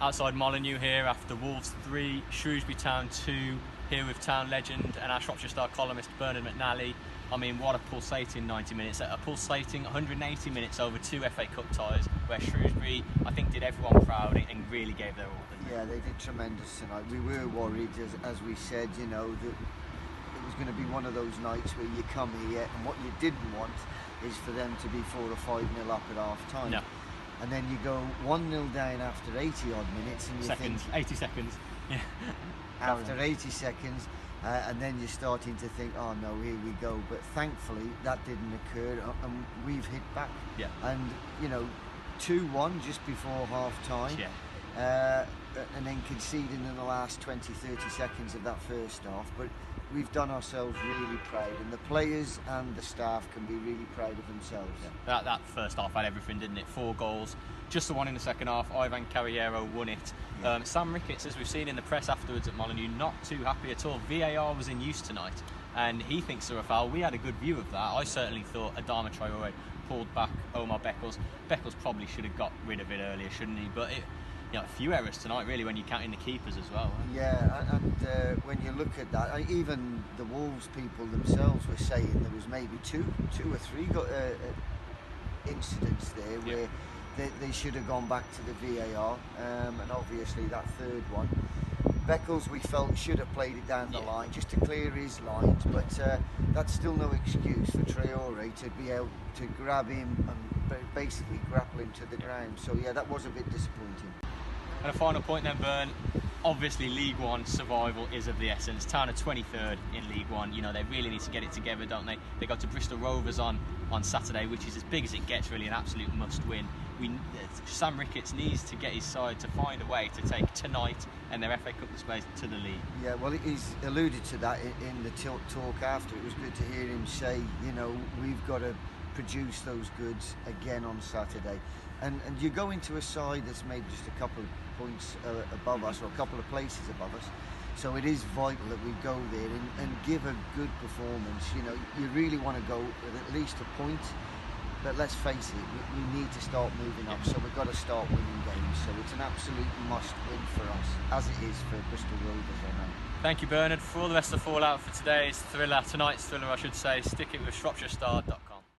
Outside Molineux here after Wolves 3, Shrewsbury Town 2, here with Town legend and our Shropshire Star columnist Bernard McNally. I mean, what a pulsating 90 minutes, a pulsating 180 minutes over 2 FA Cup ties, where Shrewsbury, I think, did everyone proud and really gave their all. Yeah, they did tremendous tonight. We were worried, as we said, you know, that it was going to be one of those nights where you come here and what you didn't want is for them to be 4 or 5-0 up at half time. No. And then you go 1-0 down after 80 odd minutes and you think 80 seconds. Yeah. After 80 seconds, and then you're starting to think, oh no, here we go. But thankfully that didn't occur, and we've hit back. Yeah. And you know, 2-1 just before half time. Yeah. And then conceding in the last 20-30 seconds of that first half. But we've done ourselves really proud, and the players and the staff can be really proud of themselves. Yeah. That first half had everything, didn't it? 4 goals, just the one in the second half. Ivan Carriero won it. Yeah. Sam Ricketts, as we've seen in the press afterwards at Molineux, not too happy at all. VAR was in use tonight, and he thinks there were a foul. We had a good view of that. I certainly thought Adama Traore pulled back Omar Beckles. Beckles probably should have got rid of it earlier, shouldn't he? But you know, a few errors tonight, really, when you're counting the keepers as well. Yeah, and when you look at that, even the Wolves people themselves were saying there was maybe two or three incidents there where they should have gone back to the VAR, and obviously that third one. Beckles, we felt, should have played it down the line just to clear his lines, but that's still no excuse for Traore to be able to grab him and basically grapple him to the ground. So yeah, that was a bit disappointing. And a final point then, Bern. Obviously, League One survival is of the essence. Town are 23rd in League One. You know, they really need to get it together, don't they? They go to Bristol Rovers on Saturday, which is as big as it gets, really, an absolute must-win. Sam Ricketts needs to get his side to find a way to take tonight and their FA Cup displays to the league. Yeah, well, he's alluded to that in the talk after. It was good to hear him say, you know, we've got to produce those goods again on Saturday. And you go into a side that's maybe just a couple of points above us, or a couple of places above us, so it is vital that we go there and give a good performance. You know, you really want to go with at least a point, but let's face it, we need to start moving up, so we've got to start winning games. So it's an absolute must win for us, as it is for Bristol Rovers, I know. Thank you, Bernard. For all the rest of the fallout for tonight's thriller, I should say, stick it with ShropshireStar.com.